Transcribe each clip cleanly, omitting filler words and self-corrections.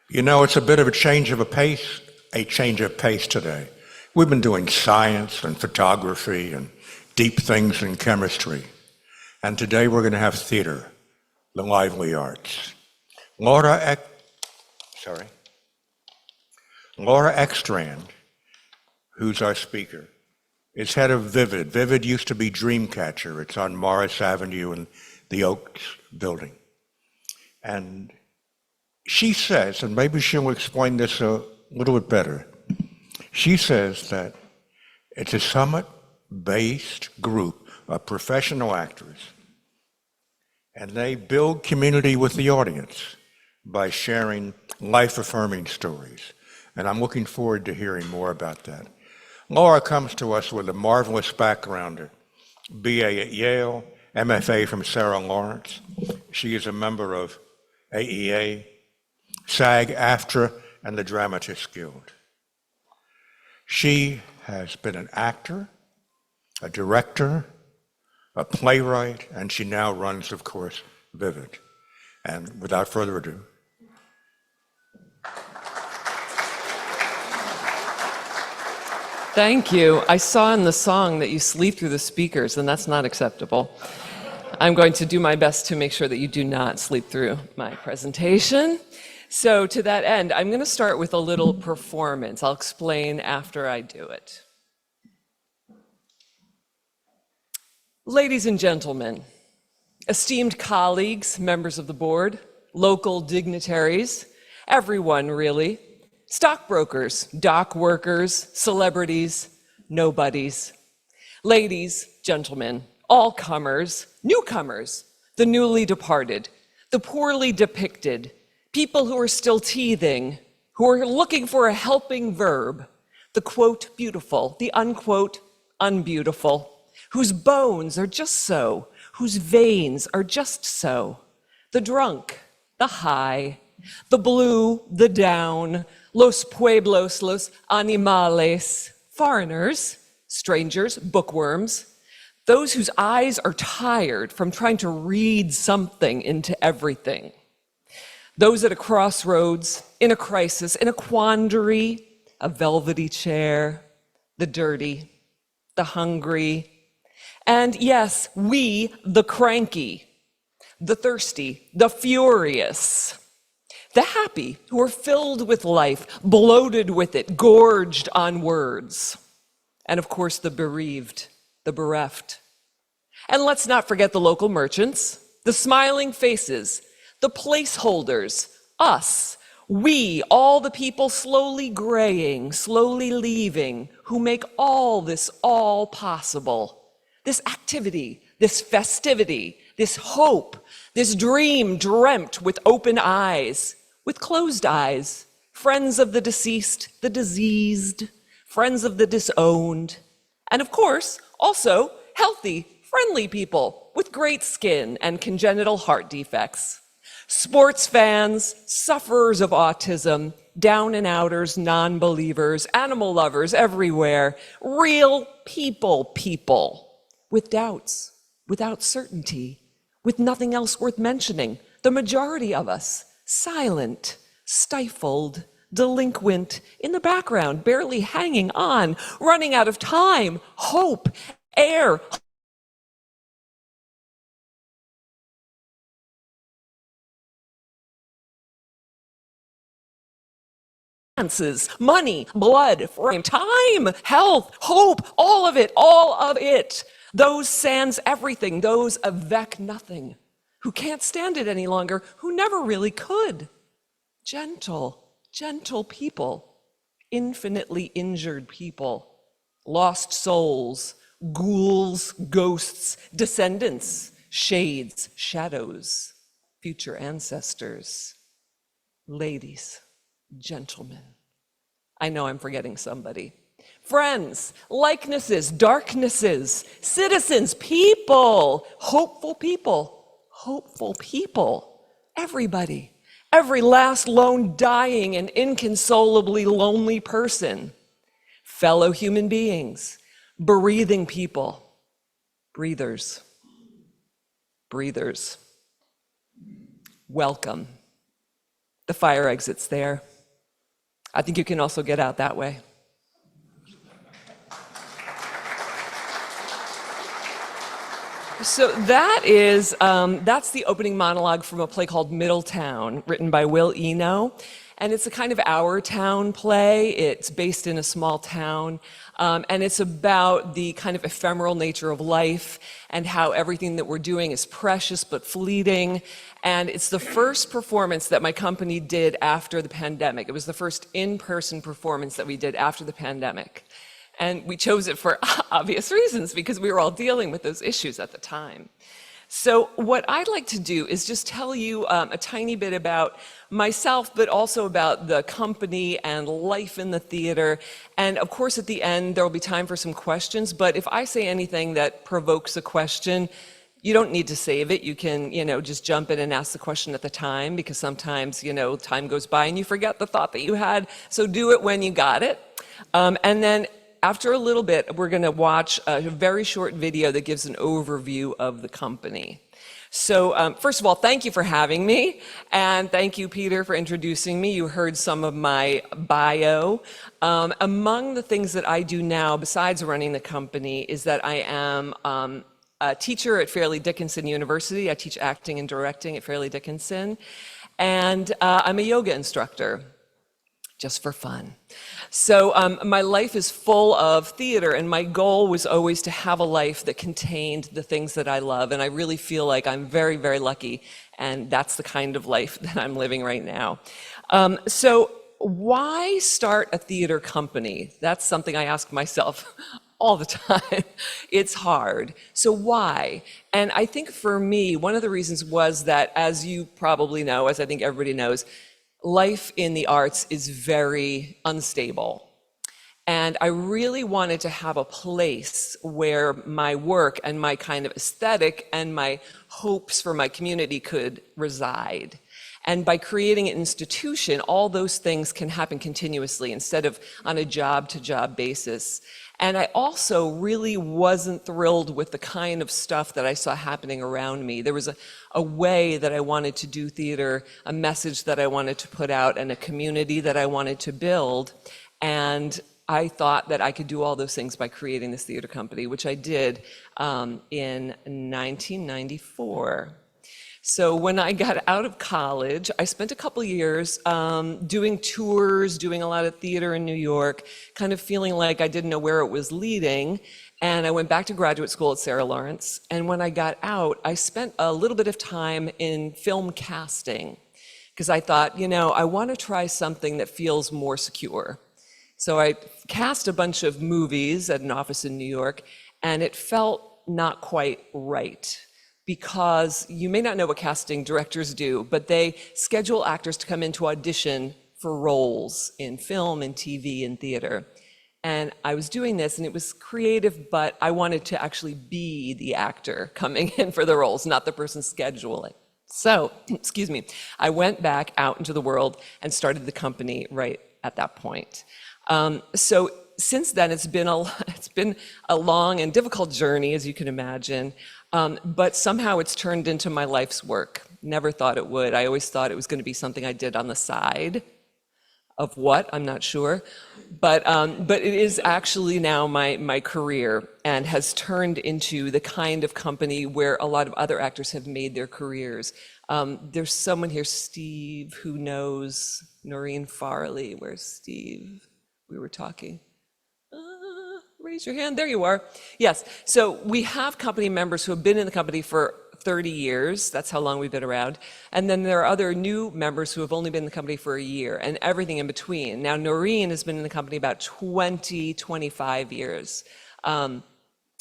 You know, it's a bit of a change of pace today. We've been doing science and photography and deep things in chemistry. And today we're going to have theater, the lively arts. Laura Ekstrand, who's our speaker, is head of Vivid. Vivid used to be Dreamcatcher. It's on Morris Avenue in the Oaks building. And she says, and maybe she'll explain this a little bit better, she says that it's a summit-based group of professional actors, and they build community with the audience by sharing life-affirming stories. And I'm looking forward to hearing more about that. Laura comes to us with a marvelous background, BA at Yale, MFA from Sarah Lawrence. She is a member of AEA, SAG-AFTRA, and the Dramatists Guild. She has been an actor, a director, a playwright, and she now runs, of course, Vivid. And without further ado. Thank you. I saw in the song that you sleep through the speakers, and that's not acceptable. I'm going to do my best to make sure that you do not sleep through my presentation. So to that end, I'm going to start with a little performance. I'll explain after I do it. Ladies and gentlemen, esteemed colleagues, members of the board, local dignitaries, everyone really, stockbrokers, dock workers, celebrities, nobodies, ladies, gentlemen, all comers, newcomers, the newly departed, the poorly depicted, people who are still teething, who are looking for a helping verb, the quote beautiful, the unquote unbeautiful, whose bones are just so, whose veins are just so, the drunk, the high, the blue, the down, los pueblos, los animales, foreigners, strangers, bookworms, those whose eyes are tired from trying to read something into everything. Those at a crossroads, in a crisis, in a quandary, a velvety chair, the dirty, the hungry, and yes, we, the cranky, the thirsty, the furious, the happy who are filled with life, bloated with it, gorged on words, and of course the bereaved, the bereft. And let's not forget the local merchants, the smiling faces, the placeholders, us, we, all the people slowly graying, slowly leaving, who make all this all possible. This activity, this festivity, this hope, this dream dreamt with open eyes, with closed eyes, friends of the deceased, the diseased, friends of the disowned, and of course, also healthy, friendly people with great skin and congenital heart defects. Sports fans, sufferers of autism, down and outers, non-believers, animal lovers everywhere, real people with doubts, without certainty, with nothing else worth mentioning. The majority of us, silent, stifled, delinquent, in the background, barely hanging on, running out of time, hope, air, money, blood, frame, time, health, hope, all of it. Those sans everything, those avec nothing, who can't stand it any longer, who never really could. Gentle people, infinitely injured people, lost souls, ghouls, ghosts, descendants, shades, shadows, future ancestors, ladies, gentlemen. I know I'm forgetting somebody. Friends, likenesses, darknesses, citizens, people, hopeful people, everybody, every last lone dying and inconsolably lonely person, fellow human beings, breathing people, breathers, welcome. The fire exit's there. I think you can also get out that way. So that's the opening monologue from a play called Middletown, written by Will Eno. And it's a kind of our town play. It's based in a small town. And it's about the kind of ephemeral nature of life and how everything that we're doing is precious but fleeting. And it's the first performance that my company did after the pandemic. It was the first in-person performance that we did after the pandemic. And we chose it for obvious reasons because we were all dealing with those issues at the time. So what I'd like to do is just tell you a tiny bit about myself, but also about the company and life in the theater. And of course, at the end, there will be time for some questions. But if I say anything that provokes a question, you don't need to save it. You can, just jump in and ask the question at the time, because sometimes, time goes by and you forget the thought that you had. So do it when you got it. And then after a little bit, we're going to watch a very short video that gives an overview of the company. So first of all, thank you for having me, and thank you, Peter, for introducing me. You heard some of my bio. Among the things that I do now, besides running the company, is that I am a teacher at Fairleigh Dickinson University. I teach acting and directing at Fairleigh Dickinson, and I'm a yoga instructor, just for fun. So my life is full of theater, and my goal was always to have a life that contained the things that I love, and I really feel like I'm very, very lucky, and that's the kind of life that I'm living right now. So why start a theater company? That's something I ask myself all the time. It's hard. So why? And I think for me, one of the reasons was that, as you probably know, as I think everybody knows, life in the arts is very unstable. And I really wanted to have a place where my work and my kind of aesthetic and my hopes for my community could reside. And by creating an institution, all those things can happen continuously instead of on a job-to-job basis. And I also really wasn't thrilled with the kind of stuff that I saw happening around me. There was a way that I wanted to do theater, a message that I wanted to put out, and a community that I wanted to build. And I thought that I could do all those things by creating this theater company, which I did in 1994. So when I got out of college, I spent a couple years doing tours, doing a lot of theater in New York, kind of feeling like I didn't know where it was leading. And I went back to graduate school at Sarah Lawrence. And when I got out, I spent a little bit of time in film casting, because I thought, I want to try something that feels more secure. So I cast a bunch of movies at an office in New York, and it felt not quite right. Because you may not know what casting directors do, but they schedule actors to come in to audition for roles in film and TV and theater. And I was doing this, and it was creative, but I wanted to actually be the actor coming in for the roles, not the person scheduling. So, excuse me, I went back out into the world and started the company right at that point. So since then, it's been a long and difficult journey, as you can imagine. But somehow it's turned into my life's work. Never thought it would. I always thought it was going to be something I did on the side. Of what? I'm not sure. But it is actually now my career, and has turned into the kind of company where a lot of other actors have made their careers. There's someone here, Steve, who knows Noreen Farley. Where's Steve? We were talking. Raise your hand. There you are. Yes. So we have company members who have been in the company for 30 years. That's how long we've been around. And then there are other new members who have only been in the company for a year, and everything in between. Now, Noreen has been in the company about 25 years. And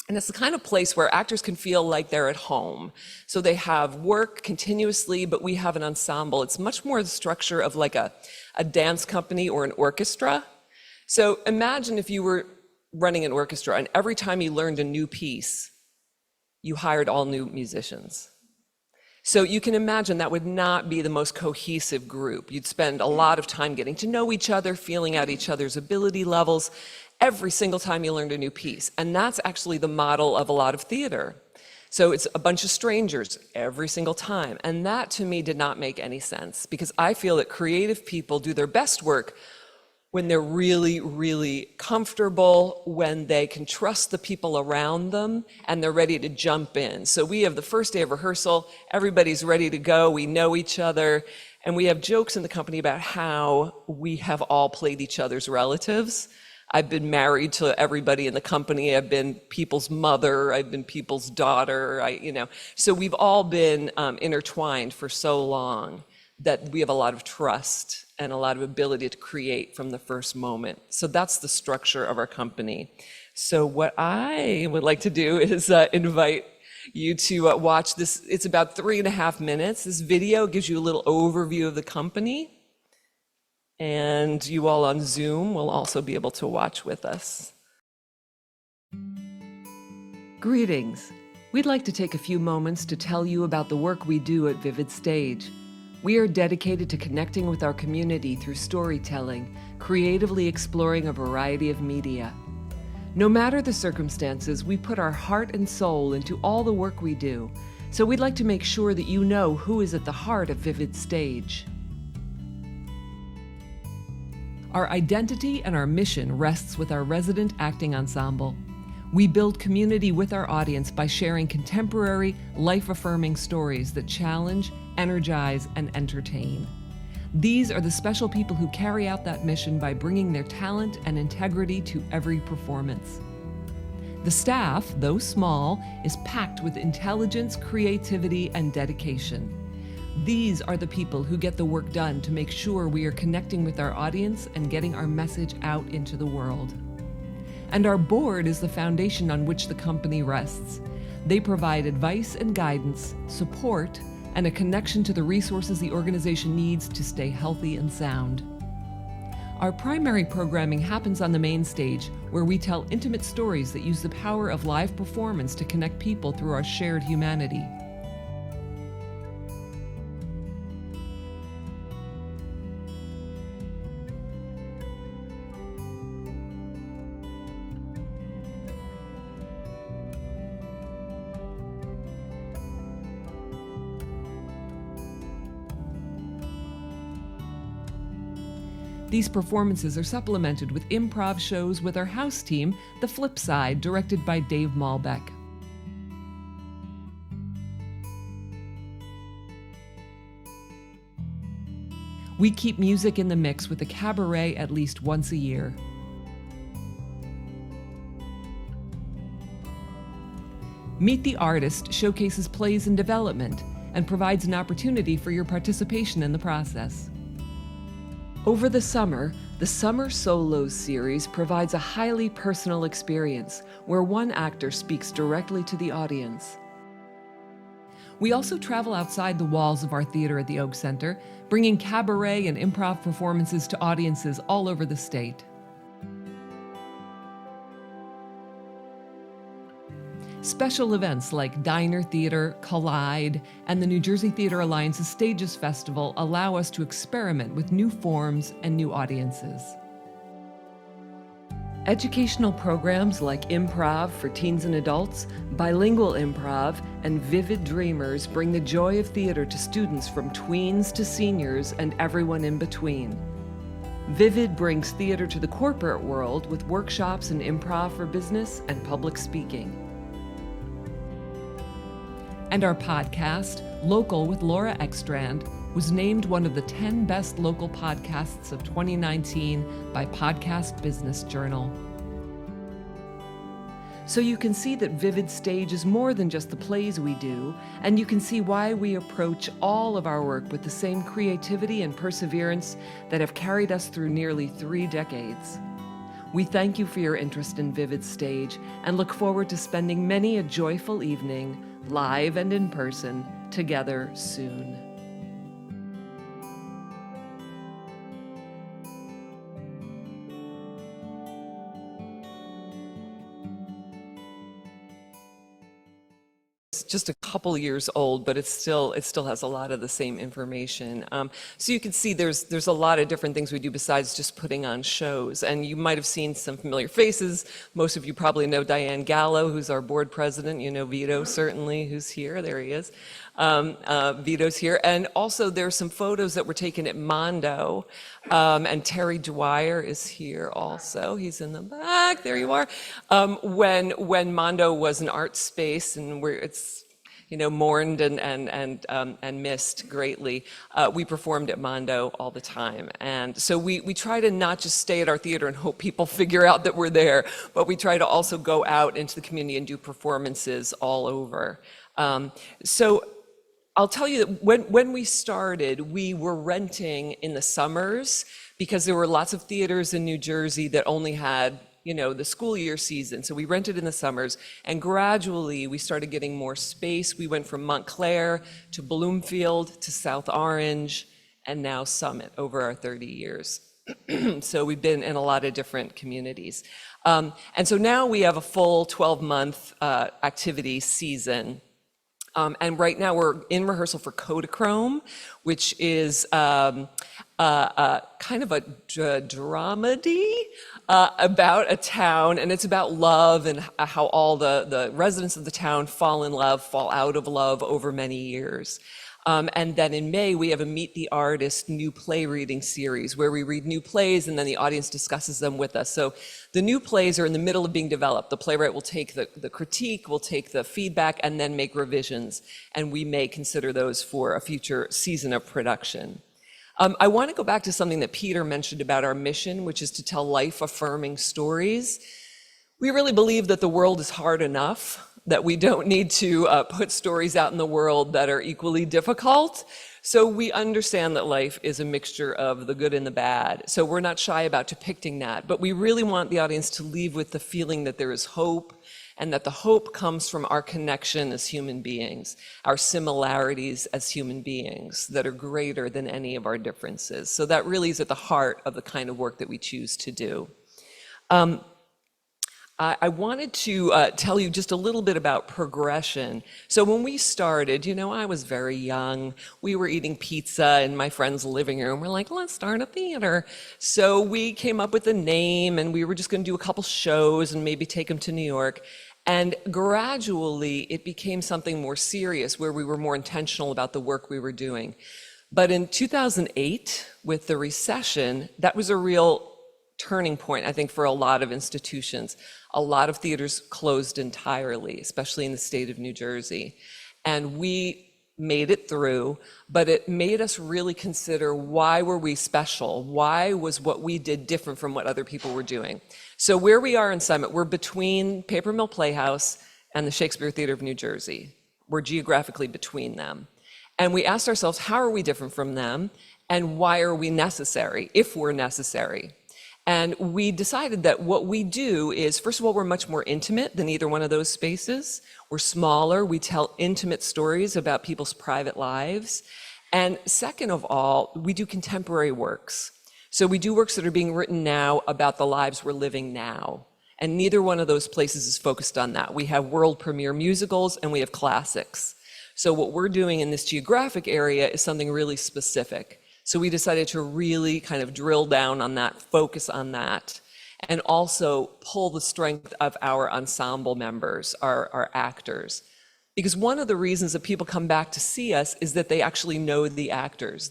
it's the kind of place where actors can feel like they're at home. So they have work continuously, but we have an ensemble. It's much more the structure of like a dance company or an orchestra. So imagine if you were running an orchestra, and every time you learned a new piece, you hired all new musicians. So you can imagine that would not be the most cohesive group. You'd spend a lot of time getting to know each other, feeling out each other's ability levels, every single time you learned a new piece. And that's actually the model of a lot of theater. So it's a bunch of strangers every single time. And that to me did not make any sense, because I feel that creative people do their best work when they're really, really comfortable, when they can trust the people around them, and they're ready to jump in. So we have the first day of rehearsal, everybody's ready to go, we know each other, and we have jokes in the company about how we have all played each other's relatives. I've been married to everybody in the company. I've been people's mother. I've been people's daughter. So we've all been intertwined for so long that we have a lot of trust and a lot of ability to create from the first moment. So that's the structure of our company. So what I would like to do is invite you to watch this. It's about 3.5 minutes. This video gives you a little overview of the company. And you all on Zoom will also be able to watch with us. Greetings. We'd like to take a few moments to tell you about the work we do at Vivid Stage. We are dedicated to connecting with our community through storytelling, creatively exploring a variety of media. No matter the circumstances, we put our heart and soul into all the work we do, so we'd like to make sure that you know who is at the heart of Vivid Stage. Our identity and our mission rests with our resident acting ensemble. We build community with our audience by sharing contemporary, life-affirming stories that challenge, energize, and entertain. These are the special people who carry out that mission by bringing their talent and integrity to every performance. The staff, though small, is packed with intelligence, creativity, and dedication. These are the people who get the work done to make sure we are connecting with our audience and getting our message out into the world. And our board is the foundation on which the company rests. They provide advice and guidance, support, and a connection to the resources the organization needs to stay healthy and sound. Our primary programming happens on the main stage, where we tell intimate stories that use the power of live performance to connect people through our shared humanity. These performances are supplemented with improv shows with our house team, The Flip Side, directed by Dave Malbec. We keep music in the mix with a cabaret at least once a year. Meet the Artist showcases plays in development and provides an opportunity for your participation in the process. Over the Summer Solos series provides a highly personal experience where one actor speaks directly to the audience. We also travel outside the walls of our theater at the Oak Center, bringing cabaret and improv performances to audiences all over the state. Special events like Diner Theater, Collide, and the New Jersey Theater Alliance's Stages Festival allow us to experiment with new forms and new audiences. Educational programs like improv for teens and adults, bilingual improv, and Vivid Dreamers bring the joy of theater to students from tweens to seniors and everyone in between. Vivid brings theater to the corporate world with workshops in improv for business and public speaking. And our podcast, Local with Laura Ekstrand, was named one of the 10 best local podcasts of 2019 by Podcast Business Journal. So you can see that Vivid Stage is more than just the plays we do, and you can see why we approach all of our work with the same creativity and perseverance that have carried us through nearly 3 decades. We thank you for your interest in Vivid Stage and look forward to spending many a joyful evening, live and in person, together soon. just a couple years old, but it still has a lot of the same information. So you can see there's a lot of different things we do besides just putting on shows. And you might have seen some familiar faces. Most of you probably know Diane Gallo, who's our board president. You know Vito, certainly, who's here. There he is. Vito's here. And also there's some photos that were taken at Mondo. And Terry Dwyer is here also. He's in the back. There you are. When Mondo was an art space and where it's mourned and missed greatly, we performed at Mondo all the time. And so we try to not just stay at our theater and hope people figure out that we're there, but we try to also go out into the community and do performances all over. So I'll tell you that when we started, we were renting in the summers because there were lots of theaters in New Jersey that only had, the school year season. So we rented in the summers, and gradually we started getting more space. We went from Montclair to Bloomfield to South Orange, and now Summit over our 30 years. So we've been in a lot of different communities. And so now we have a full 12-month activity season. And right now we're in rehearsal for Kodachrome, which is kind of a dramedy about a town, and it's about love and how all the residents of the town fall in love, fall out of love over many years. And then in May, we have a Meet the Artist new play reading series where we read new plays and then the audience discusses them with us. So the new plays are in the middle of being developed. The playwright will take the critique, will take the feedback, and then make revisions. And we may consider those for a future season of production. I want to go back to something that Peter mentioned about our mission, which is to tell life-affirming stories. We really believe that the world is hard enough, that we don't need to put stories out in the world that are equally difficult. So we understand that life is a mixture of the good and the bad. So we're not shy about depicting that, but we really want the audience to leave with the feeling that there is hope, and that the hope comes from our connection as human beings, our similarities as human beings that are greater than any of our differences. So that really is at the heart of the kind of work that we choose to do. I wanted to tell you just a little bit about progression. So when we started, I was very young. We were eating pizza in my friend's living room. We're like, let's start a theater. So we came up with a name, and we were just going to do a couple shows and maybe take them to New York. And gradually, it became something more serious, where we were more intentional about the work we were doing. But in 2008, with the recession, that was a real turning point, I think, for a lot of institutions. A lot of theaters closed entirely, especially in the state of New Jersey. And we made it through, but it made us really consider, why were we special? Why was what we did different from what other people were doing? So where we are in Summit, we're between Paper Mill Playhouse and the Shakespeare Theater of New Jersey. We're geographically between them. And we asked ourselves, how are we different from them? And why are we necessary, if we're necessary? And we decided that what we do is, first of all, we're much more intimate than either one of those spaces. We're smaller. We tell intimate stories about people's private lives. And second of all, we do contemporary works. So we do works that are being written now about the lives we're living now. And neither one of those places is focused on that. We have world premiere musicals and we have classics. So what we're doing in this geographic area is something really specific. So we decided to really kind of drill down on that, focus on that, and also pull the strength of our ensemble members, our actors. Because one of the reasons that people come back to see us is that they actually know the actors.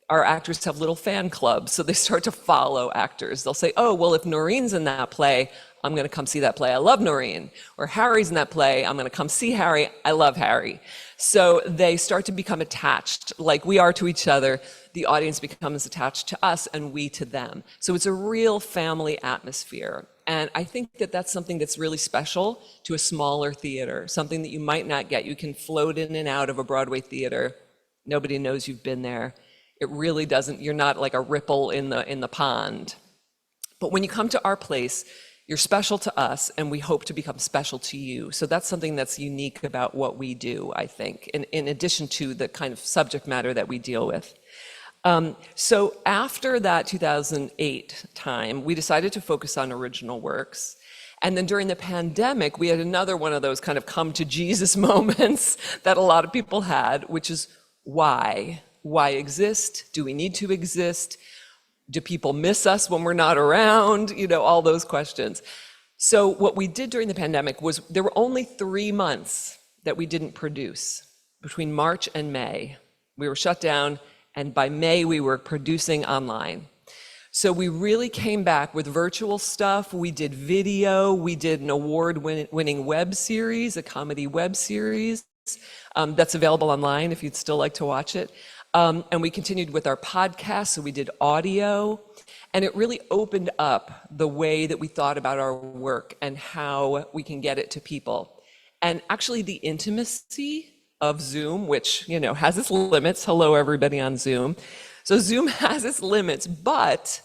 Our actors have little fan clubs, so they start to follow actors. They'll say, oh, well, if Noreen's in that play, I'm going to come see that play. I love Noreen. Or Harry's in that play. I'm going to come see Harry. I love Harry. So they start to become attached, like we are to each other. The audience becomes attached to us and we to them. So it's a real family atmosphere. And I think that that's something that's really special to a smaller theater, something that you might not get. You can float in and out of a Broadway theater. Nobody knows you've been there. It really doesn't, you're not like a ripple in the pond. But when you come to our place, you're special to us, and we hope to become special to you. So that's something that's unique about what we do, I think, in addition to the kind of subject matter that we deal with. So after that 2008 time, we decided to focus on original works. And then during the pandemic, we had another one of those kind of come to Jesus moments that a lot of people had, which is why? Why exist? Do we need to exist? Do people miss us when we're not around? You know, all those questions. So what we did during the pandemic was there were only 3 months that we didn't produce. Between March and May, we were shut down, and by May we were producing online. So we really came back with virtual stuff. We did video. We did an award-winning web series, a comedy web series that's available online if you'd still like to watch it. And we continued with our podcast, so we did audio. And it really opened up the way that we thought about our work and how we can get it to people. And actually the intimacy of Zoom, which, you know, has its limits. Hello, everybody on Zoom. So Zoom has its limits, but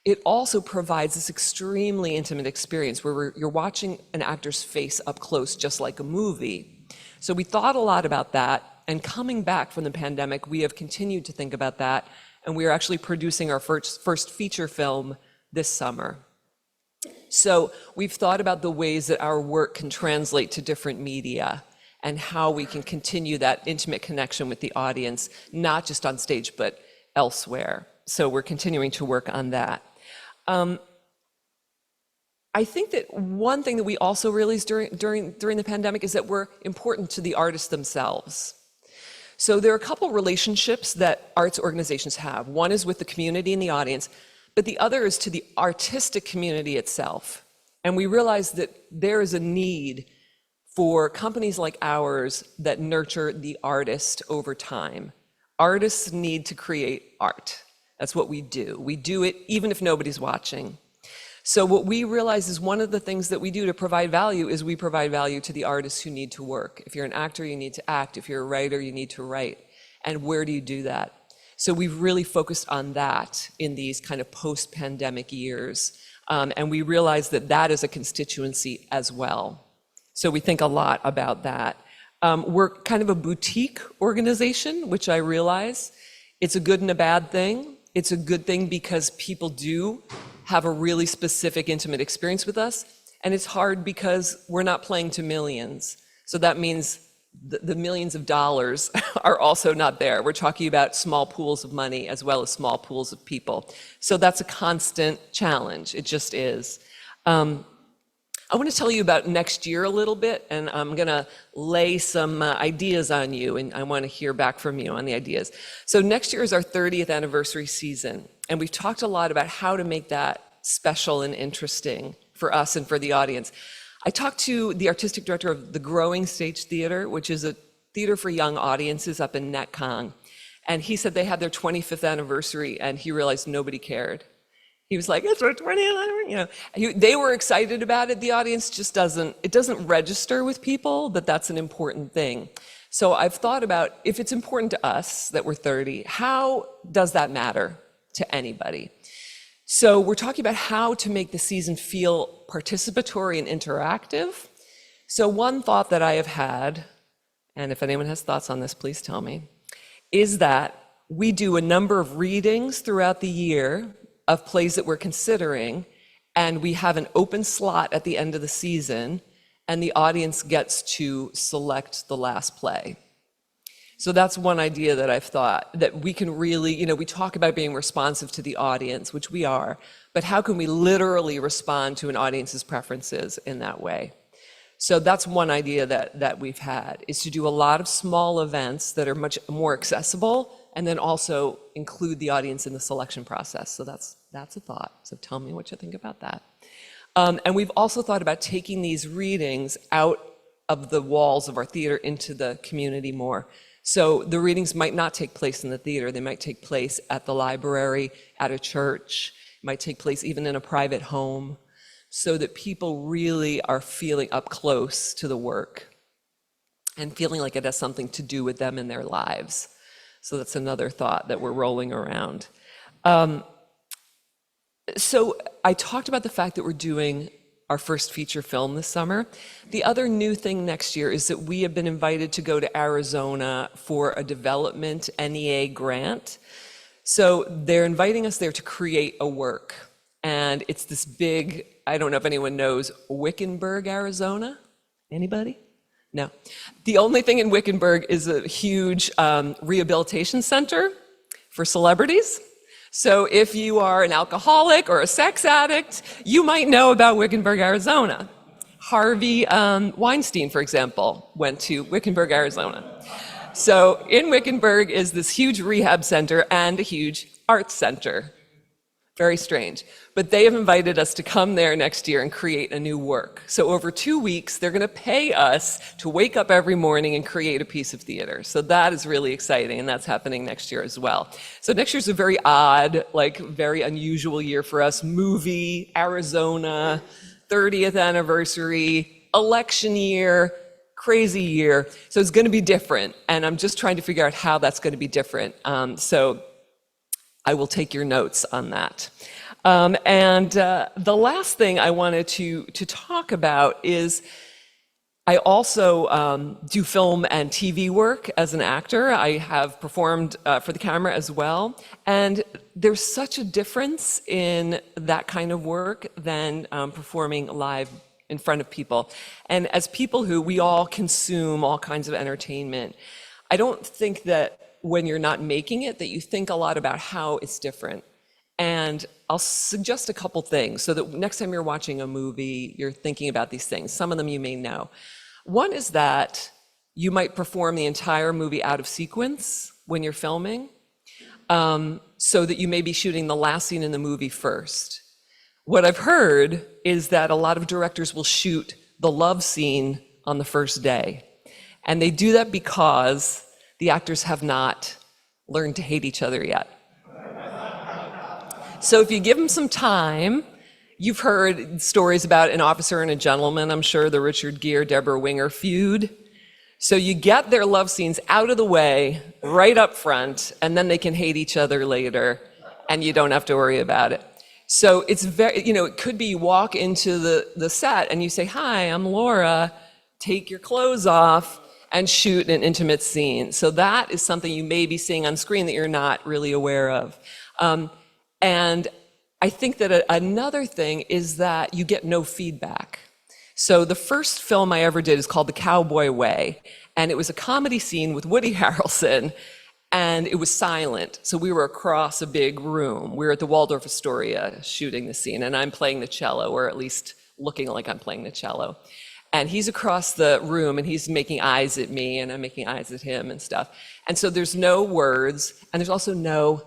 it also provides this extremely intimate experience where you're watching an actor's face up close, just like a movie. So we thought a lot about that. And coming back from the pandemic, we have continued to think about that. And we are actually producing our first feature film this summer. So we've thought about the ways that our work can translate to different media and how we can continue that intimate connection with the audience, not just on stage, but elsewhere. So we're continuing to work on that. I think that one thing that we also realized during the pandemic is that we're important to the artists themselves. So there are a couple relationships that arts organizations have. One is with the community and the audience, but the other is to the artistic community itself. And we realize that there is a need for companies like ours that nurture the artist over time. Artists need to create art. That's what we do. We do it even if nobody's watching. So what we realize is one of the things that we do to provide value is we provide value to the artists who need to work. If you're an actor, you need to act. If you're a writer, you need to write. And where do you do that? So we've really focused on that in these kind of post-pandemic years. And we realize that that is a constituency as well. So we think a lot about that. We're kind of a boutique organization, which I realize. It's a good and a bad thing. It's a good thing because people do have a really specific, intimate experience with us. And it's hard because we're not playing to millions. So that means the millions of dollars are also not there. We're talking about small pools of money as well as small pools of people. So that's a constant challenge. It just is. I want to tell you about next year a little bit, and I'm going to lay some ideas on you, and I want to hear back from you on the ideas. So next year is our 30th anniversary season, and we've talked a lot about how to make that special and interesting for us and for the audience. I talked to the artistic director of the Growing Stage Theater, which is a theater for young audiences up in Netcong, and he said they had their 25th anniversary, and he realized nobody cared. He was like, it's our 20th, you know. They were excited about it. The audience just doesn't register with people that that's an important thing. So I've thought about, if it's important to us that we're 30, how does that matter to anybody? So we're talking about how to make the season feel participatory and interactive. So one thought that I have had, and if anyone has thoughts on this, please tell me, is that we do a number of readings throughout the year of plays that we're considering, and we have an open slot at the end of the season, and the audience gets to select the last play. So that's one idea that I've thought, that we can really, you know, we talk about being responsive to the audience, which we are, but how can we literally respond to an audience's preferences in that way? So that's one idea that we've had, is to do a lot of small events that are much more accessible, and then also include the audience in the selection process. So that's a thought. So tell me what you think about that. And we've also thought about taking these readings out of the walls of our theater into the community more. So the readings might not take place in the theater. They might take place at the library, at a church. It might take place even in a private home, so that people really are feeling up close to the work and feeling like it has something to do with them in their lives. So that's another thought that we're rolling around. So I talked about the fact that we're doing our first feature film this summer. The other new thing next year is that we have been invited to go to Arizona for a development NEA grant. So they're inviting us there to create a work. And it's this big, I don't know if anyone knows Wickenburg, Arizona. Anybody? No. The only thing in Wickenburg is a huge rehabilitation center for celebrities. So if you are an alcoholic or a sex addict, you might know about Wickenburg, Arizona. Harvey Weinstein, for example, went to Wickenburg, Arizona. So in Wickenburg is this huge rehab center and a huge arts center. Very strange. But they have invited us to come there next year and create a new work. So over 2 weeks, they're going to pay us to wake up every morning and create a piece of theater. So that is really exciting, and that's happening next year as well. So next year's a very odd, like very unusual year for us. Movie, Arizona, 30th anniversary, election year, crazy year. So it's going to be different, and I'm just trying to figure out how that's going to be different. So I will take your notes on that. The last thing I wanted to talk about is I also do film and TV work as an actor. I have performed for the camera as well. And there's such a difference in that kind of work than performing live in front of people. And as people who we all consume all kinds of entertainment, I don't think that when you're not making it, that you think a lot about how it's different. And I'll suggest a couple things so that next time you're watching a movie, you're thinking about these things. Some of them you may know. One is that you might perform the entire movie out of sequence when you're filming, so that you may be shooting the last scene in the movie first. What I've heard is that a lot of directors will shoot the love scene on the first day. And they do that because the actors have not learned to hate each other yet. So if you give them some time, you've heard stories about An Officer and a Gentleman, I'm sure, the Richard Gere, Deborah Winger feud. So you get their love scenes out of the way, right up front, and then they can hate each other later, and you don't have to worry about it. So it's very, it could be you walk into the set and you say, "Hi, I'm Laura, take your clothes off," and shoot an intimate scene. So that is something you may be seeing on screen that you're not really aware of. And I think that another thing is that you get no feedback. So the first film I ever did is called The Cowboy Way, and it was a comedy scene with Woody Harrelson, and it was silent. So we were across a big room. We were at the Waldorf Astoria shooting the scene, and I'm playing the cello, or at least looking like I'm playing the cello. And he's across the room and he's making eyes at me and I'm making eyes at him and stuff. And so there's no words and there's also no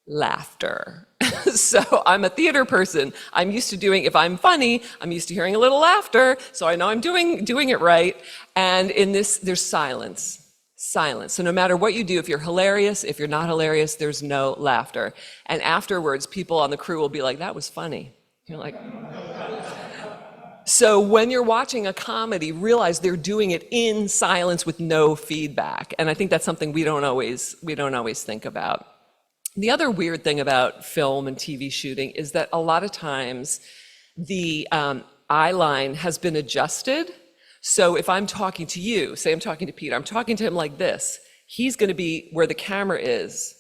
laughter. So I'm a theater person. I'm used to doing, if I'm funny, I'm used to hearing a little laughter. So I know I'm doing it right. And in this, there's silence. Silence. So no matter what you do, if you're hilarious, if you're not hilarious, there's no laughter. And afterwards, people on the crew will be like, "That was funny." You're like, so when you're watching a comedy, realize they're doing it in silence with no feedback. And I think that's something we don't always think about. The other weird thing about film and TV shooting is that a lot of times the eye line has been adjusted. So if I'm talking to you, say I'm talking to Peter, I'm talking to him like this, he's going to be where the camera is.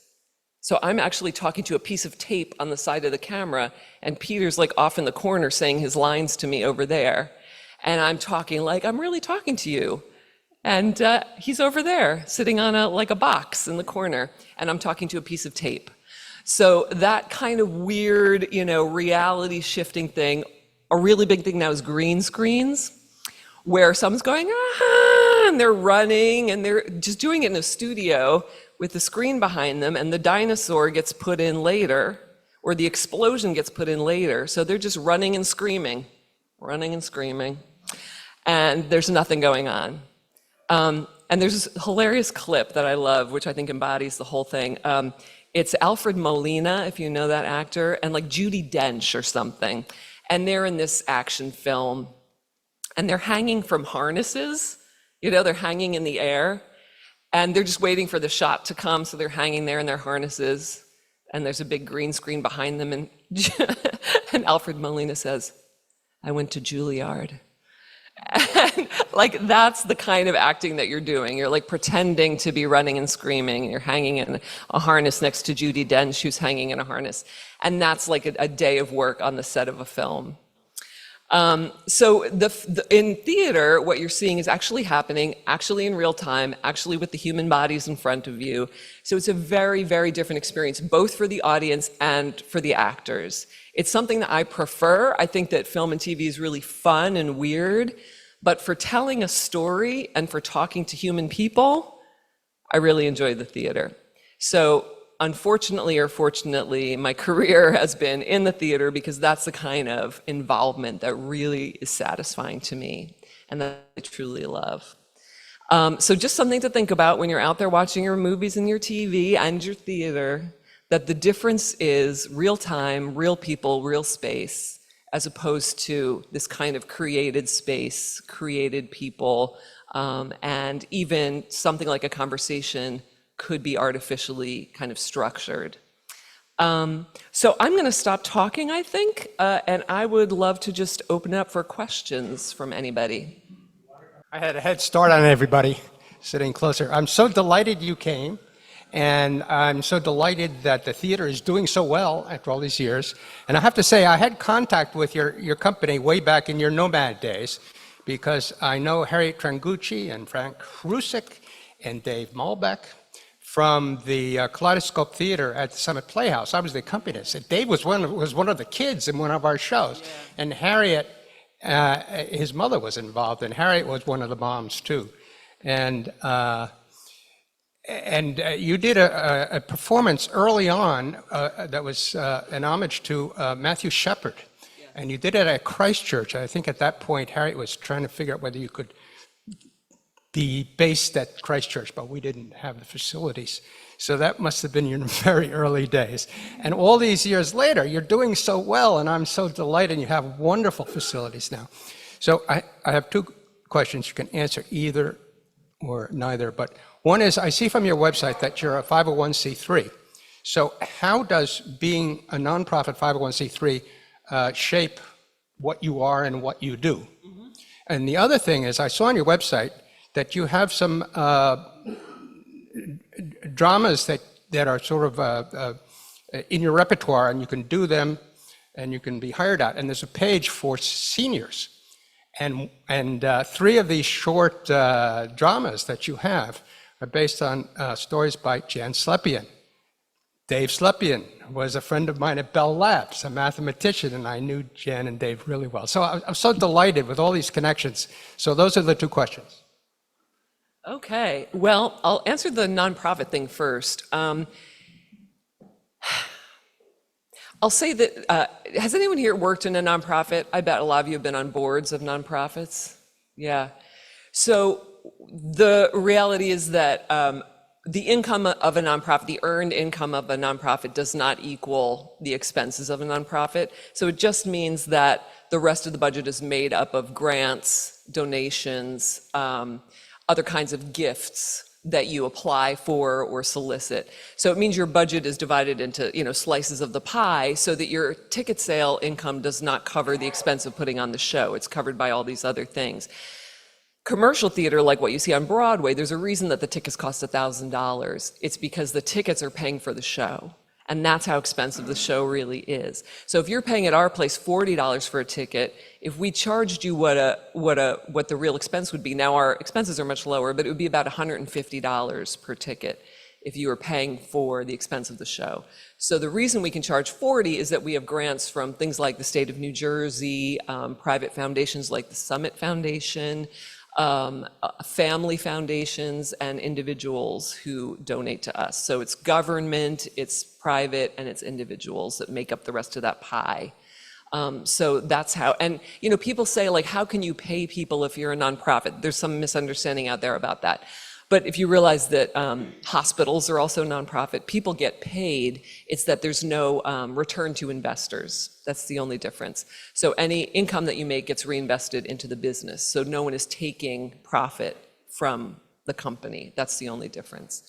So I'm actually talking to a piece of tape on the side of the camera, and Peter's like off in the corner saying his lines to me over there. And I'm talking like I'm really talking to you. And he's over there sitting on a box in the corner, and I'm talking to a piece of tape. So that kind of weird, reality shifting thing. A really big thing now is green screens, where someone's going, "Ah," and they're running, and they're just doing it in a studio with the screen behind them, and the dinosaur gets put in later, or the explosion gets put in later. So they're just running and screaming, and there's nothing going on. And there's this hilarious clip that I love, which I think embodies the whole thing. It's Alfred Molina, if you know that actor, and like Judi Dench or something. And they're in this action film, and they're hanging from harnesses. They're hanging in the air. And they're just waiting for the shot to come, so they're hanging there in their harnesses, and there's a big green screen behind them, and Alfred Molina says, "I went to Juilliard." And like that's the kind of acting that you're doing. You're like pretending to be running and screaming. You're hanging in a harness next to Judi Dench, who's hanging in a harness. And that's like a day of work on the set of a film. So in theater, what you're seeing is actually happening, actually in real time, actually with the human bodies in front of you. So it's a very, very different experience, both for the audience and for the actors. It's something that I prefer. I think that film and TV is really fun and weird, but for telling a story and for talking to human people, I really enjoy the theater. So unfortunately or fortunately, my career has been in the theater because that's the kind of involvement that really is satisfying to me and that I truly love. So just something to think about when you're out there watching your movies and your TV and your theater, that the difference is real time, real people, real space, as opposed to this kind of created space, created people, and even something like a conversation could be artificially kind of structured. So I'm going to stop talking, I think, and I would love to just open up for questions from anybody. I had a head start on everybody sitting closer. I'm so delighted you came, and I'm so delighted that the theater is doing so well after all these years. And I have to say, I had contact with your company way back in your Nomad days, because I know Harriet Trangucci and Frank Rusek and Dave Malbec from the Kaleidoscope Theater at the Summit Playhouse. I was the accompanist. And Dave was one of the kids in one of our shows. Yeah. And Harriet, his mother was involved, and Harriet was one of the moms too. And you did a performance early on that was an homage to Matthew Shepard. Yeah. And you did it at Christchurch. I think at that point, Harriet was trying to figure out whether you could be based at Christchurch, but we didn't have the facilities. So that must have been your very early days. And all these years later, you're doing so well, and I'm so delighted you have wonderful facilities now. So I have two questions. You can answer either or neither, but one is, I see from your website that you're a 501c3. So how does being a nonprofit 501c3 shape what you are and what you do? Mm-hmm. And the other thing is, I saw on your website that you have some dramas that are sort of in your repertoire, and you can do them and you can be hired out. And there's a page for seniors. And three of these short dramas that you have are based on stories by Jan Slepian. Dave Slepian was a friend of mine at Bell Labs, a mathematician, and I knew Jan and Dave really well. So I'm so delighted with all these connections. So those are the two questions. Okay, well, I'll answer the nonprofit thing first. I'll say that, has anyone here worked in a nonprofit? I bet a lot of you have been on boards of nonprofits. Yeah. So the reality is that the income of a nonprofit, the earned income of a nonprofit does not equal the expenses of a nonprofit. So it just means that the rest of the budget is made up of grants, donations, other kinds of gifts that you apply for or solicit. So it means your budget is divided into, slices of the pie so that your ticket sale income does not cover the expense of putting on the show. It's covered by all these other things. Commercial theater, like what you see on Broadway, there's a reason that the tickets cost $1,000. It's because the tickets are paying for the show. And that's how expensive the show really is. So if you're paying at our place $40 for a ticket, if we charged you what the real expense would be, now our expenses are much lower, but it would be about $150 per ticket if you were paying for the expense of the show. So the reason we can charge $40 is that we have grants from things like the state of New Jersey, private foundations like the Summit Foundation, family foundations, and individuals who donate to us. So it's government, it's private, and it's individuals that make up the rest of that pie. So that's how, and people say, like, how can you pay people if you're a nonprofit? There's some misunderstanding out there about that. But if you realize that hospitals are also nonprofit, people get paid. It's that there's no return to investors. That's the only difference. So any income that you make gets reinvested into the business. So no one is taking profit from the company. That's the only difference.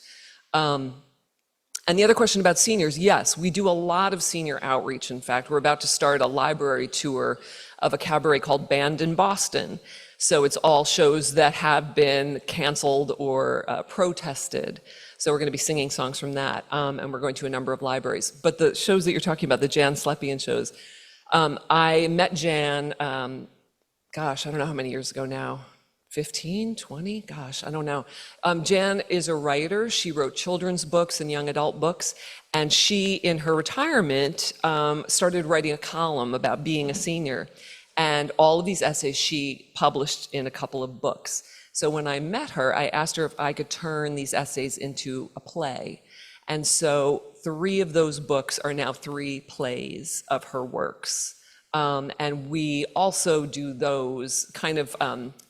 And the other question about seniors, yes, we do a lot of senior outreach. In fact, we're about to start a library tour of a cabaret called Band in Boston. So it's all shows that have been canceled or protested. So we're going to be singing songs from that, and we're going to a number of libraries. But the shows that you're talking about, the Jan Slepian shows, I met Jan, gosh, I don't know how many years ago now. 15, 20, gosh, I don't know. Jan is a writer. She wrote children's books and young adult books. And she, in her retirement, started writing a column about being a senior. And all of these essays she published in a couple of books. So when I met her, I asked her if I could turn these essays into a play. And so 3 of those books are now 3 plays of her works. And we also do those kind of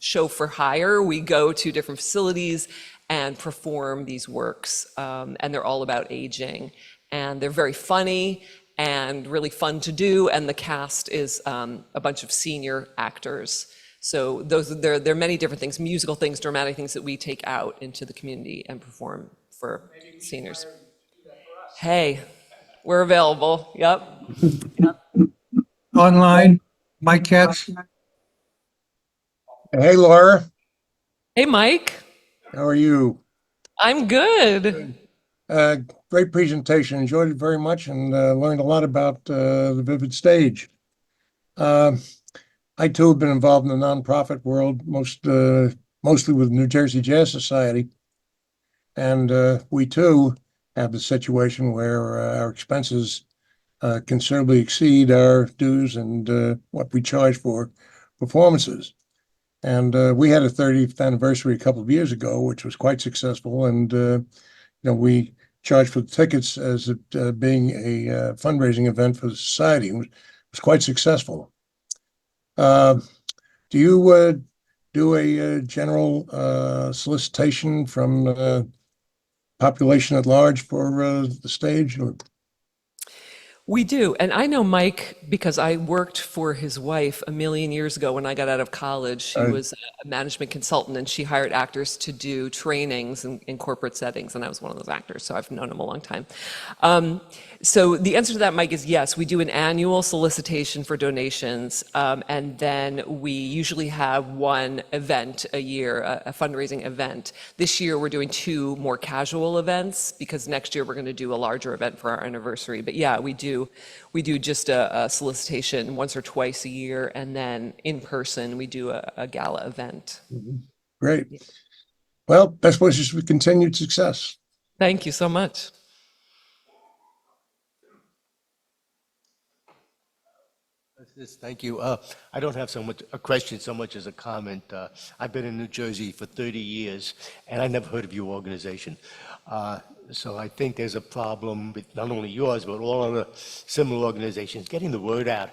show for hire. We go to different facilities and perform these works, and they're all about aging. And they're very funny and really fun to do, and the cast is a bunch of senior actors. So there are many different things, musical things, dramatic things that we take out into the community and perform for seniors. Hey, we're available, yep. Online, Mike Katz. Hey, Laura, Hey, Mike, how are you? I'm good. Great presentation. Enjoyed it very much and learned a lot about the Vivid Stage. I too have been involved in the nonprofit world, mostly with New Jersey Jazz Society. And we too have the situation where our expenses considerably exceed our dues and what we charge for performances. And we had a 30th anniversary a couple of years ago, which was quite successful. And we charged for the tickets as it being a fundraising event for the society. It was quite successful. Do you do a general solicitation from the population at large for the stage? Or? We do. And I know Mike because I worked for his wife a million years ago when I got out of college. She was a management consultant and she hired actors to do trainings in corporate settings. And I was one of those actors, so I've known him a long time. So the answer to that, Mike, is yes. We do an annual solicitation for donations. And then we usually have one event a year, a fundraising event. This year, we're doing 2 more casual events because next year we're going to do a larger event for our anniversary. But yeah, we do just a solicitation once or twice a year, and then in person we do a gala event. Great. Well, best wishes for continued success. Thank you so much. Thank you. I don't have so much a question so much as a comment. I've been in New Jersey for 30 years, and I never heard of your organization. So I think there's a problem with not only yours, but all other similar organizations, getting the word out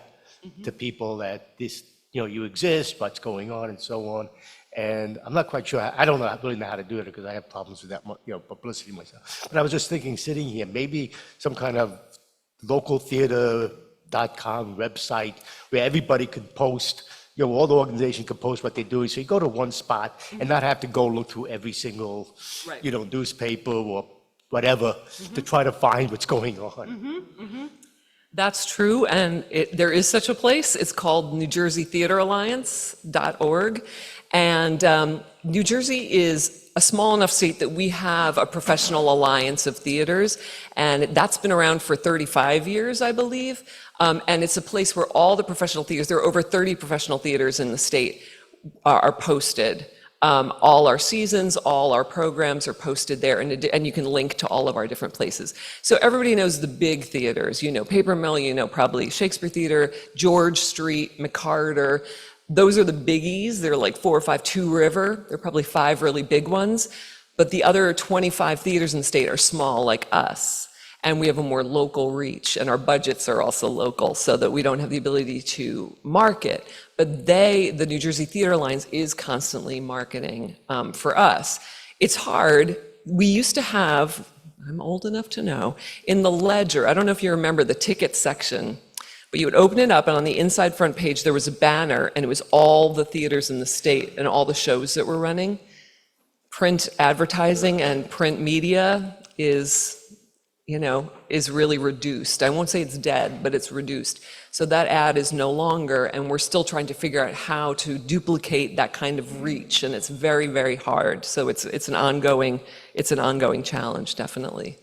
to people that this, you exist, what's going on, and so on. And I'm not quite sure. I don't really know how to do it because I have problems with that, publicity myself. But I was just thinking, sitting here, maybe some kind of local theater.com website where everybody could post, all the organizations could post what they're doing. So you go to one spot and not have to go look through every single, newspaper or whatever to try to find what's going on. That's true, and there is such a place. It's called NewJerseyTheaterAlliance.org, and New Jersey is a small enough state that we have a professional alliance of theaters, and that's been around for 35 years, I believe, and it's a place where all the professional theaters, there are over 30 professional theaters in the state, are posted. All our seasons, all our programs are posted there, and you can link to all of our different places. So everybody knows the big theaters. Paper Mill, probably Shakespeare Theater, George Street, McCarter. Those are the biggies. They're like 4 or 5, Two River. There are probably 5 really big ones. But the other 25 theaters in the state are small like us. And we have a more local reach, and our budgets are also local so that we don't have the ability to market. But the New Jersey Theater Alliance is constantly marketing for us. It's hard. We used to have, I'm old enough to know, in the Ledger, I don't know if you remember the ticket section, but you would open it up and on the inside front page there was a banner and it was all the theaters in the state and all the shows that were running. Print advertising and print media is is really reduced. I won't say it's dead, but it's reduced. So that ad is no longer, and we're still trying to figure out how to duplicate that kind of reach, and it's very, very hard. So it's an ongoing challenge, definitely.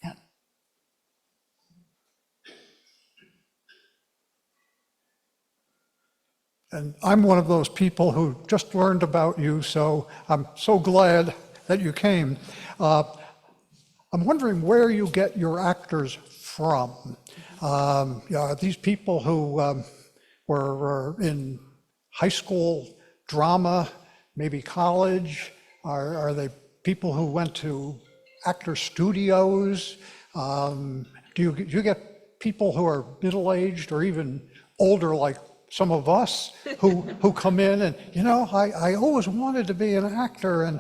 Yeah. And I'm one of those people who just learned about you, so I'm so glad that you came. I'm wondering where you get your actors from. Are these people who were in high school drama, maybe college? Are they people who went to actor studios? Do you get people who are middle-aged or even older, like some of us, who come in and, I always wanted to be an actor, and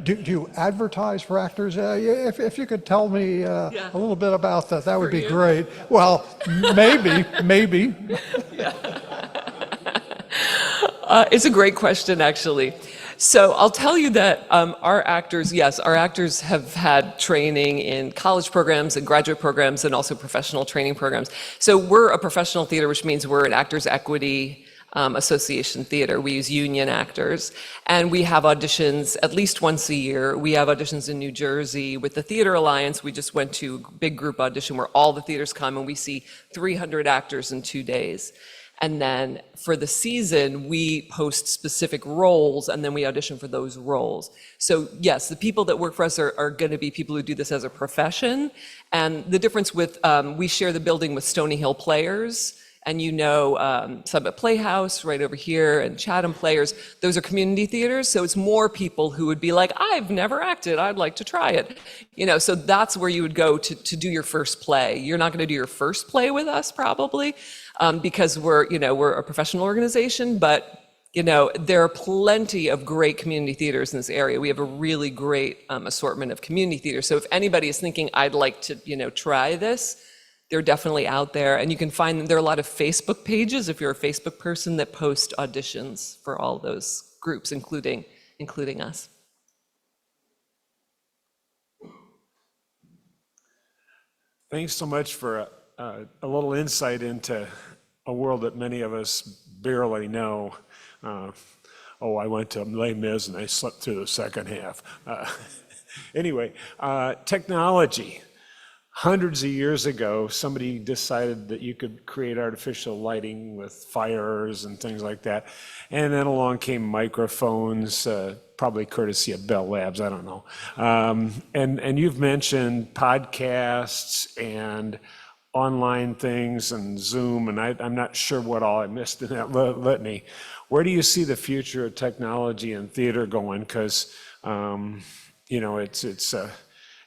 do you advertise for actors? If you could tell me a little bit about that, that would be great. Well, maybe. It's a great question, actually. So I'll tell you that our actors have had training in college programs and graduate programs and also professional training programs. So we're a professional theater, which means we're an Actors Equity Association theater. We use union actors, and we have auditions at least once a year. We have auditions in New Jersey with the Theater Alliance. We just went to a big group audition where all the theaters come, and we see 300 actors in 2 days. And then for the season, we post specific roles, and then we audition for those roles. So yes, the people that work for us are going to be people who do this as a profession. And the difference with, we share the building with Stony Hill Players, and Summit Playhouse right over here, and Chatham Players. Those are community theaters, so it's more people who would be like, I've never acted, I'd like to try it. So that's where you would go to do your first play. You're not going to do your first play with us, probably, because we're a professional organization, but there are plenty of great community theaters in this area. We have a really great assortment of community theaters. So if anybody is thinking, I'd like to try this, they're definitely out there, and you can find them. There are a lot of Facebook pages, if you're a Facebook person, that post auditions for all those groups, including us. Thanks so much for a little insight into a world that many of us barely know. I went to Les Mis and I slept through the second half. Anyway, technology. Hundreds of years ago, somebody decided that you could create artificial lighting with fires and things like that. And then along came microphones, probably courtesy of Bell Labs, I don't know. And you've mentioned podcasts and online things and Zoom, and I'm not sure what all I missed in that litany. Where do you see the future of technology and theater going? Because, it's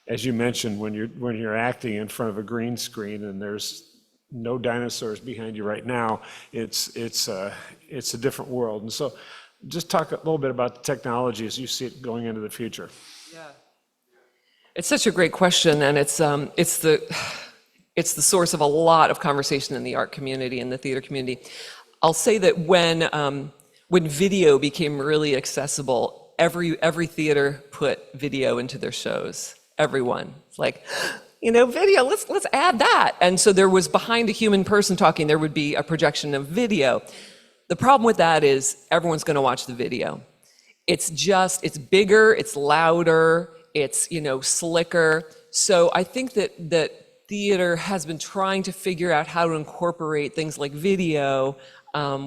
as you mentioned, when you're acting in front of a green screen and there's no dinosaurs behind you right now, it's a different world. And so just talk a little bit about the technology as you see it going into the future. Yeah. It's such a great question, and it's the source of a lot of conversation in the art community and the theater community. I'll say that when video became really accessible, every theater put video into their shows. Everyone. It's like, video, let's add that. And so there was, behind a human person talking, there would be a projection of video. The problem with that is everyone's going to watch the video. It's bigger, it's louder, it's, slicker. So I think that theater has been trying to figure out how to incorporate things like video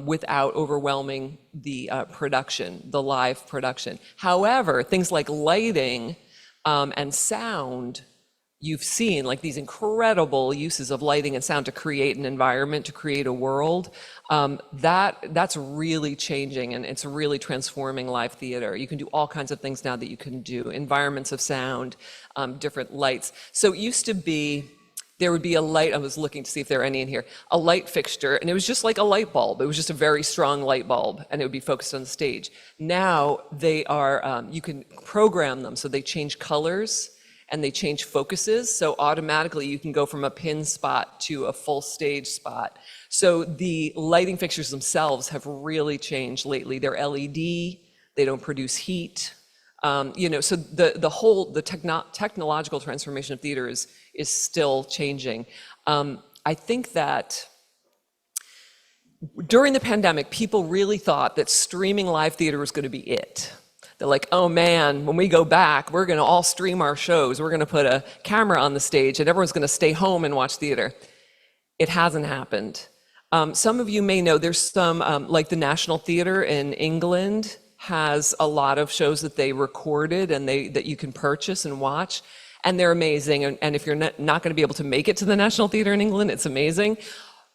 without overwhelming the the live production. However, things like lighting and sound, you've seen like these incredible uses of lighting and sound to create an environment, to create a world. That's really changing, and it's really transforming live theater. You can do all kinds of things now that you can do, environments of sound, different lights. So it used to be, there would be a light, I was looking to see if there are any in here, a light fixture, and it was just like a light bulb. It was just a very strong light bulb, and it would be focused on the stage. Now they are, you can program them so they change colors and they change focuses. So automatically you can go from a pin spot to a full stage spot. So the lighting fixtures themselves have really changed lately. They're LED, they don't produce heat. So the technological transformation of theater is is still changing. I think that during the pandemic, people really thought that streaming live theater was going to be it. They're like, oh man, when we go back, we're going to all stream our shows. We're going to put a camera on the stage and everyone's going to stay home and watch theater. It hasn't happened. Some of you may know there's some, like the National Theatre in England has a lot of shows that they recorded and that you can purchase and watch. And they're amazing. And if you're not going to be able to make it to the National Theatre in England, it's amazing.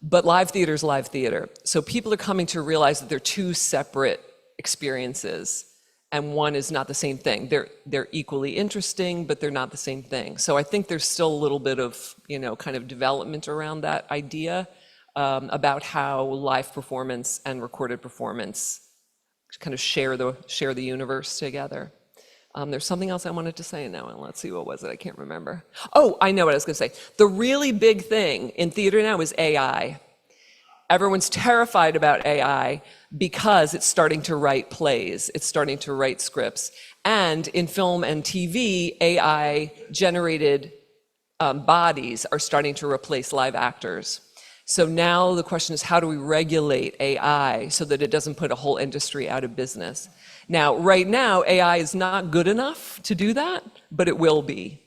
But live theater is live theater. So people are coming to realize that they're two separate experiences. And one is not the same thing. They're equally interesting, but they're not the same thing. So I think there's still a little bit of, kind of development around that idea about how live performance and recorded performance kind of share the universe together. There's something else I wanted to say now, and let's see, what was it? I can't remember. Oh, I know what I was going to say. The really big thing in theater now is AI. Everyone's terrified about AI because it's starting to write plays, it's starting to write scripts. And in film and TV, AI-generated bodies are starting to replace live actors. So now the question is, how do we regulate AI so that it doesn't put a whole industry out of business? Now, right now, AI is not good enough to do that, but it will be.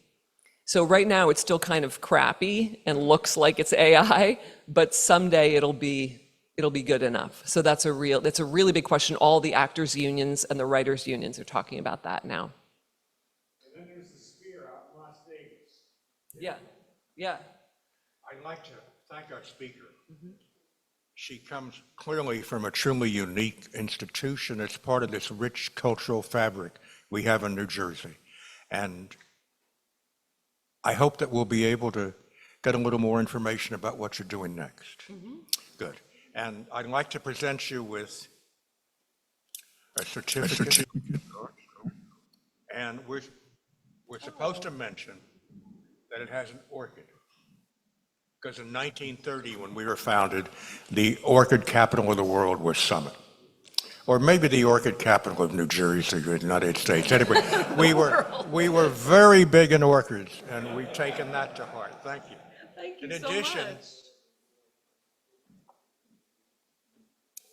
So right now, it's still kind of crappy and looks like it's AI, but someday it'll be good enough. So that's a really big question. All the actors' unions and the writers' unions are talking about that now. And then there's the Sphere out in Las Vegas. Yeah. I'd like to thank our speaker. She comes clearly from a truly unique institution. It's part of this rich cultural fabric we have in New Jersey. And I hope that we'll be able to get a little more information about what you're doing next. Good. And I'd like to present you with a certificate. And we're supposed to mention that it has an orchid. Because in 1930, when we were founded, the orchid capital of the world was Summit. Or maybe the orchid capital of New Jersey, the United States. Anyway, we were very big in orchids, and we've taken that to heart. Thank you. Thank you In so addition, much.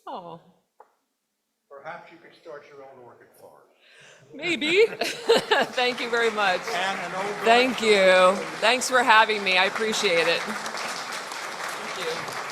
Oh, perhaps you could start your own orchid farm. maybe. Thank you very much. And an old Thank you. Thanks for having me. I appreciate it. Thank you.